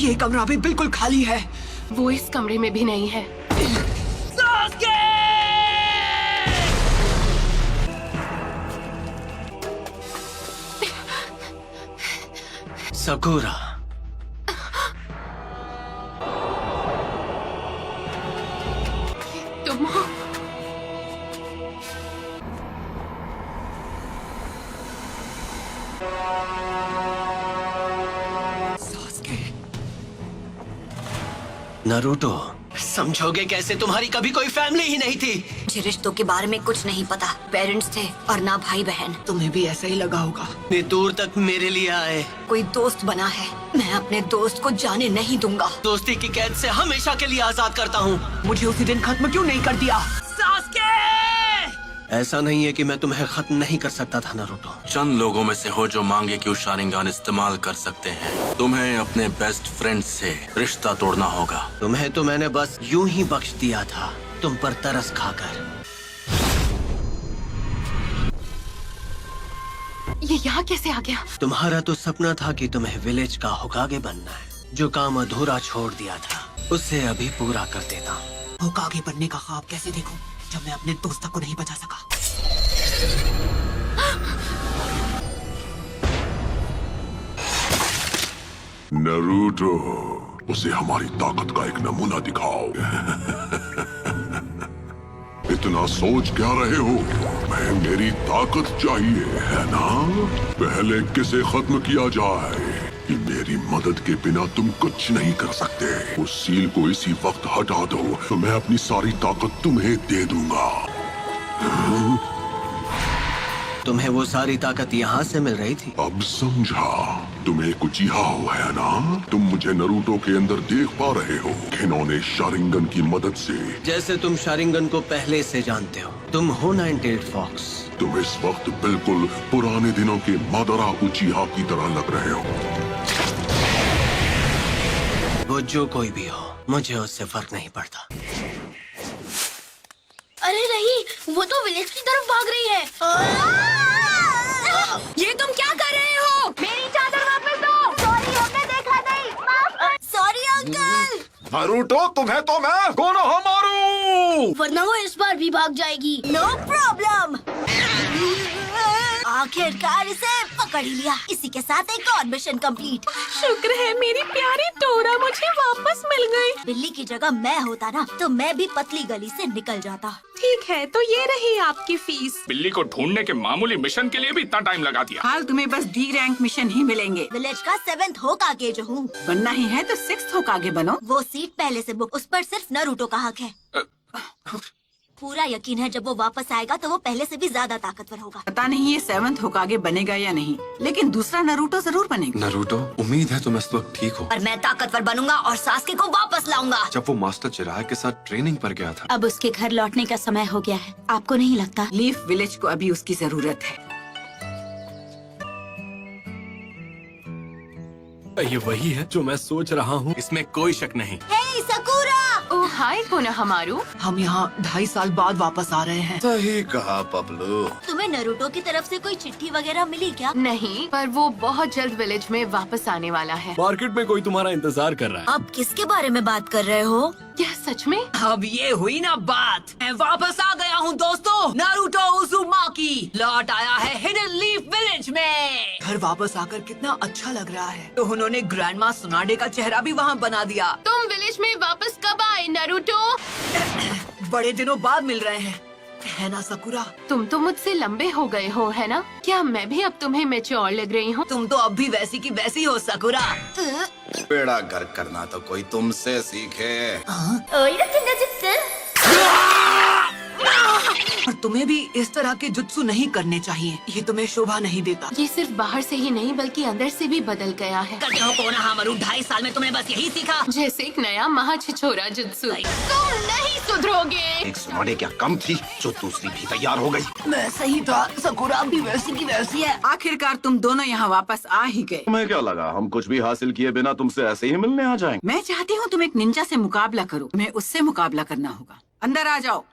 ये कमरा भी बिल्कुल खाली है। वो इस कमरे में भी नहीं है। सकुरा, तुम हो? नारुतो, समझोगे कैसे? तुम्हारी कभी कोई फैमिली ही नहीं थी। मुझे रिश्तों के बारे में कुछ नहीं पता। पेरेंट्स थे और ना भाई बहन। तुम्हें भी ऐसा ही लगा होगा। इतनी दूर तक मेरे लिए आए। कोई दोस्त बना है, मैं अपने दोस्त को जाने नहीं दूंगा। दोस्ती की कैद से हमेशा के लिए आजाद करता हूँ। मुझे उसी दिन खत्म क्यों नहीं कर दिया? ऐसा नहीं है कि मैं तुम्हें खत्म नहीं कर सकता था नारुतो। चंद लोगों में से हो जो मांगे कि वो शारिंगान इस्तेमाल कर सकते हैं। तुम्हें अपने बेस्ट फ्रेंड से रिश्ता तोड़ना होगा। तुम्हें तो मैंने बस यूं ही बख्श दिया था, तुम पर तरस खाकर। ये यहाँ कैसे आ गया? तुम्हारा तो सपना था कि तुम्हें विलेज का होकागे बनना है। जो काम अधूरा छोड़ दिया था उसे अभी पूरा कर देता हूँ। होकागे बनने का ख्वाब कैसे देखूं जब मैं अपने दोस्त को नहीं बचा सका? नारुतो, उसे हमारी ताकत का एक नमूना दिखाओ। इतना सोच क्या रहे हो? मैं मेरी ताकत चाहिए है ना? पहले किसे खत्म किया जाए कि मेरी मदद के बिना तुम कुछ नहीं कर सकते। उस सील को इसी वक्त हटा दो तो मैं अपनी सारी ताकत तुम्हें दे दूंगा। तुम्हें वो सारी ताकत यहाँ से मिल रही थी? अब समझा। तुम एक उचिहा हो है ना? तुम मुझे नारुतो के अंदर देख पा रहे हो, खिलौने शारिंगन की मदद से। जैसे तुम शारिंगन को पहले से जानते हो। तुम हो 98 फॉक्स। तुम इस वक्त बिल्कुल पुराने दिनों के मादरा उचिहा की तरह लग रहे हो। वो जो कोई भी हो, मुझे उससे फर्क नहीं पड़ता। अरे नहीं, वो तो विलेज की तरफ भाग रही है। ये तुम क्या कर रहे हो? मेरी चादर वापस दो। सॉरी, हमने देखा नहीं। Sorry uncle. नारुतो, तुम्हें तो मैं कोनोहा मारू। वरना वो इस बार भी भाग जाएगी। No problem. आखिरकार इसे पकड़ ही लिया। इसी के साथ एक और मिशन कंप्लीट। शुक्र है मेरी प्यारी टोरा मुझे वापस मिल गई। बिल्ली की जगह मैं होता ना तो मैं भी पतली गली से निकल जाता। ठीक है, तो ये रही आपकी फीस। बिल्ली को ढूंढने के मामूली मिशन के लिए भी इतना टाइम लगा दिया। हाल तुम्हें बस डी रैंक मिशन ही मिलेंगे। विलेज का 7th होकागे जो हूँ। बनना ही है तो 6th होकागे बनो। वो सीट पहले से बुक, उस पर सिर्फ नारुतो का हक है। पूरा यकीन है जब वो वापस आएगा तो वो पहले से भी ज्यादा ताकतवर होगा। पता नहीं ये 7th होकागे बनेगा या नहीं, लेकिन दूसरा नारुतो जरूर बनेगा। नारुतो, उम्मीद है तुम इस वक्त ठीक हो। और मैं ताकतवर बनूंगा और सास्के को वापस लाऊंगा। जब वो मास्टर चिराग के साथ ट्रेनिंग पर गया था। अब उसके घर लौटने का समय हो गया है, आपको नहीं लगता? लीफ विलेज को अभी उसकी जरूरत है। ये वही है जो मैं सोच रहा हूँ, इसमें कोई शक नहीं। हे सकुरा! ओह हाय कोनोहामारू। हम यहाँ 2.5 साल बाद वापस आ रहे हैं। सही कहा पपलू। तुम्हें नारुतो की तरफ से कोई चिट्ठी वगैरह मिली क्या? नहीं, पर वो बहुत जल्द विलेज में वापस आने वाला है। मार्केट में कोई तुम्हारा इंतजार कर रहा है। अब किसके बारे में बात कर रहे हो? क्या सच में? अब ये हुई ना बात। मैं वापस आ गया हूँ दोस्तों। नारुतो उज़ुमाकी लौट आया है हिडन लीफ विलेज में। घर वापस आकर कितना अच्छा लग रहा है। तो उन्होंने ग्रैंडमा सुनाडे का चेहरा भी वहाँ बना दिया। तुम विलेज में वापस कब आए नारुतो? बड़े दिनों बाद मिल रहे हैं, है ना सकुरा? तुम तो मुझसे लंबे हो गए हो, है ना? क्या मैं भी अब तुम्हें मैच्योर लग रही हूँ? तुम तो अब भी वैसी की वैसी हो सकुरा। बेड़ा गर्क करना तो कोई तुमसे सीखे। और तुम्हें भी इस तरह के जुत्सु नहीं करने चाहिए। ये तुम्हें शोभा नहीं देता। ये सिर्फ बाहर से ही नहीं बल्कि अंदर से भी बदल गया है। करते हो कोनोहामारू, 2.5 साल में तुमने बस यही सीखा। जैसे एक नया महाछिछोरा जुत्सु। तुम नहीं सुधरोगे। एक सुनाडे क्या कम थी जो दूसरी भी तैयार हो गई। मैं सही था, सकुरा भी वैसी की वैसी है। आखिरकार तुम दोनों यहाँ वापस आ ही गए। तुम्हें क्या लगा हम कुछ भी हासिल किए बिना तुमसे ऐसे ही मिलने आ जाएंगे? मैं चाहती हूँ तुम एक निंजा से मुकाबला करो। तुम्हें उससे मुकाबला करना होगा। अंदर आ जाओ।